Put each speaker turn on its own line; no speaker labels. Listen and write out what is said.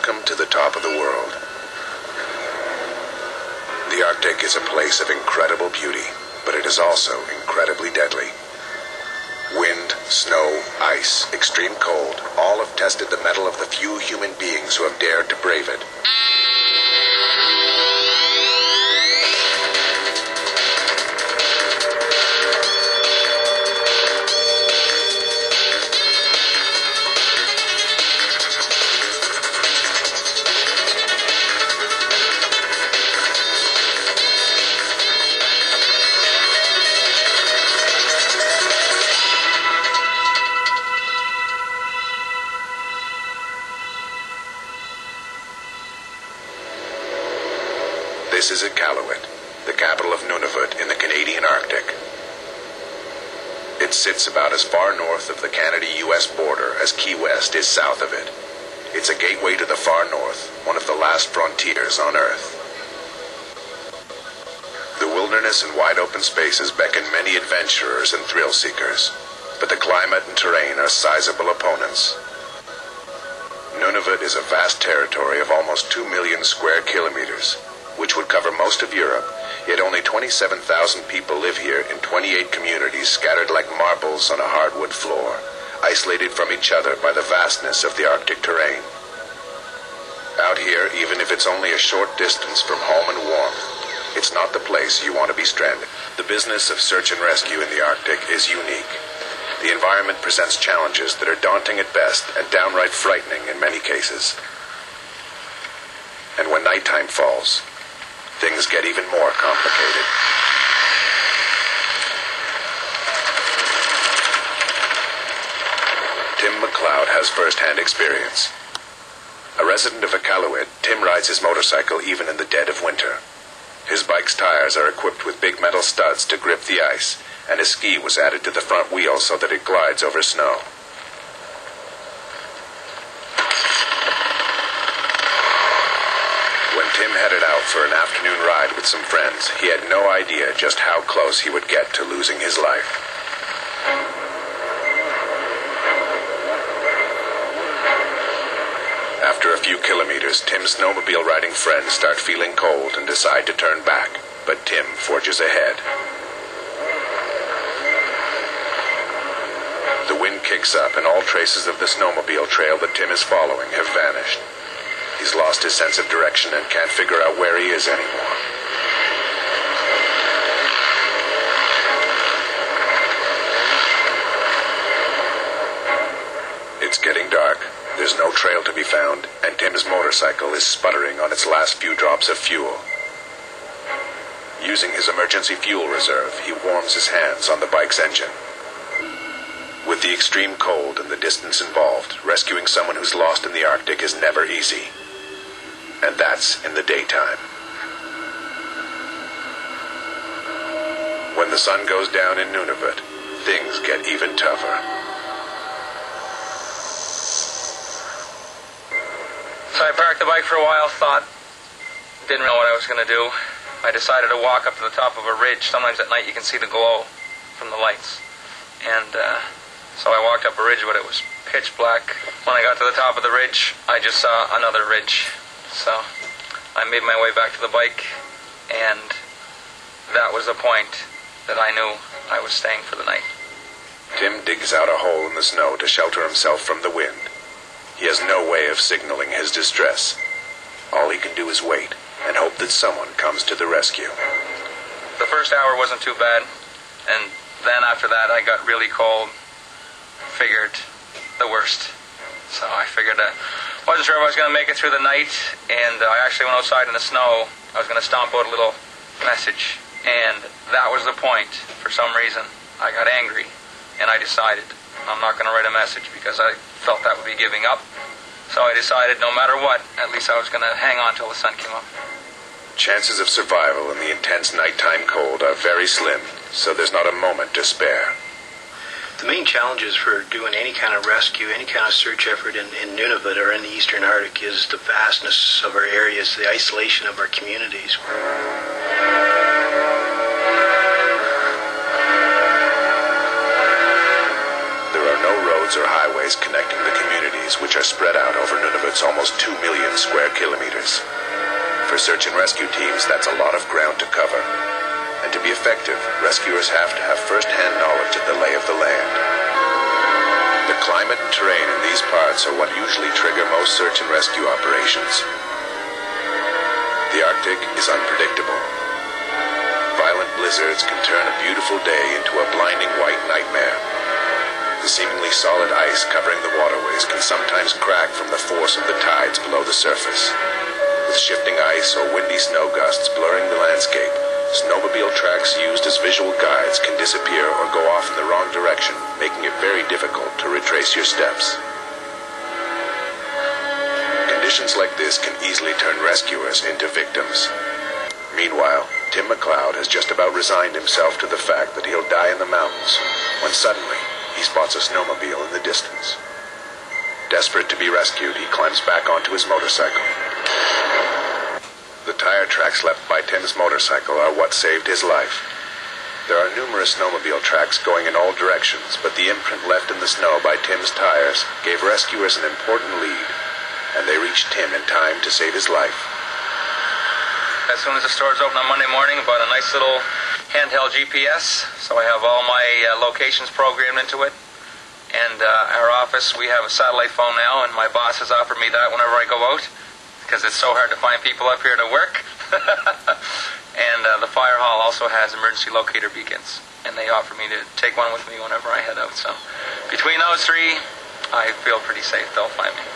Welcome to the top of the world. The Arctic is a place of incredible beauty, but it is also incredibly deadly. Wind, snow, ice, extreme cold, all have tested the mettle of the few human beings who have dared to brave it. This is Iqaluit, the capital of Nunavut in the Canadian Arctic. It sits about as far north of the Canada-US border as Key West is south of it. It's a gateway to the far north, one of the last frontiers on Earth. The wilderness and wide open spaces beckon many adventurers and thrill seekers, but the climate and terrain are sizable opponents. Nunavut is a vast territory of almost 2 million square kilometers, which would cover most of Europe, yet only 27,000 people live here in 28 communities scattered like marbles on a hardwood floor, isolated from each other by the vastness of the Arctic terrain. Out here, even if it's only a short distance from home and warmth, it's not the place you want to be stranded. The business of search and rescue in the Arctic is unique. The environment presents challenges that are daunting at best and downright frightening in many cases. And when nighttime falls, things get even more complicated. Tim McLeod has first-hand experience. A resident of Iqaluit, Tim rides his motorcycle even in the dead of winter. His bike's tires are equipped with big metal studs to grip the ice, and a ski was added to the front wheel so that it glides over snow. When Tim headed out for an afternoon ride with some friends, he had no idea just how close he would get to losing his life. After a few kilometers, Tim's snowmobile riding friends start feeling cold and decide to turn back, but Tim forges ahead. The wind kicks up and all traces of the snowmobile trail that Tim is following have vanished. He's lost his sense of direction and can't figure out where he is anymore. It's getting dark. There's no trail to be found, and Tim's motorcycle is sputtering on its last few drops of fuel. Using his emergency fuel reserve, he warms his hands on the bike's engine. With the extreme cold and the distance involved, rescuing someone who's lost in the Arctic is never easy. And that's in the daytime. When the sun goes down in Nunavut, things get even tougher.
So I parked the bike for a while, didn't know what I was going to do. I decided to walk up to the top of a ridge. Sometimes at night you can see the glow from the lights. And so I walked up a ridge, but it was pitch black. When I got to the top of the ridge, I just saw another ridge. So I made my way back to the bike, and that was the point that I knew I was staying for the night.
Tim digs out a hole in the snow to shelter himself from the wind. He has no way of signaling his distress. All he can do is wait and hope that someone comes to the rescue.
The first hour wasn't too bad, and then after that I got really cold. Figured the worst. So I figured wasn't sure if I was going to make it through the night, and I actually went outside in the snow. I was going to stomp out a little message, and that was the point. For some reason, I got angry, and I decided I'm not going to write a message because I felt that would be giving up. So I decided no matter what, at least I was going to hang on till the sun came up.
Chances of survival in the intense nighttime cold are very slim, so there's not a moment to spare.
The main challenges for doing any kind of rescue, any kind of search effort in Nunavut or in the Eastern Arctic is the vastness of our areas, the isolation of our communities.
There are no roads or highways connecting the communities. communities which are spread out over Nunavut's almost 2 million square kilometers. For search and rescue teams, that's a lot of ground to cover. And to be effective, rescuers have to have first-hand knowledge of the lay of the land. The climate and terrain in these parts are what usually trigger most search and rescue operations. The Arctic is unpredictable. Violent blizzards can turn a beautiful day into a blinding white nightmare. The seemingly solid ice covering the waterways can sometimes crack from the force of the tides below the surface. With shifting ice or windy snow gusts blurring the landscape, snowmobile tracks used as visual guides can disappear or go off in the wrong direction, making it very difficult to retrace your steps. Conditions like this can easily turn rescuers into victims. Meanwhile, Tim McLeod has just about resigned himself to the fact that he'll die in the mountains, when suddenly he spots a snowmobile in the distance. Desperate to be rescued, he climbs back onto his motorcycle. The tire tracks left by Tim's motorcycle are what saved his life. There are numerous snowmobile tracks going in all directions, but the imprint left in the snow by Tim's tires gave rescuers an important lead, and they reached Tim in time to save his life.
As soon as the stores open on Monday morning, I bought a nice little handheld GPS, so I have all my locations programmed into it. And our office, we have a satellite phone now, and my boss has offered me that whenever I go out, because it's so hard to find people up here to work. And the fire hall also has emergency locator beacons, and they offer me to take one with me whenever I head out. So between those three, I feel pretty safe. They'll find me.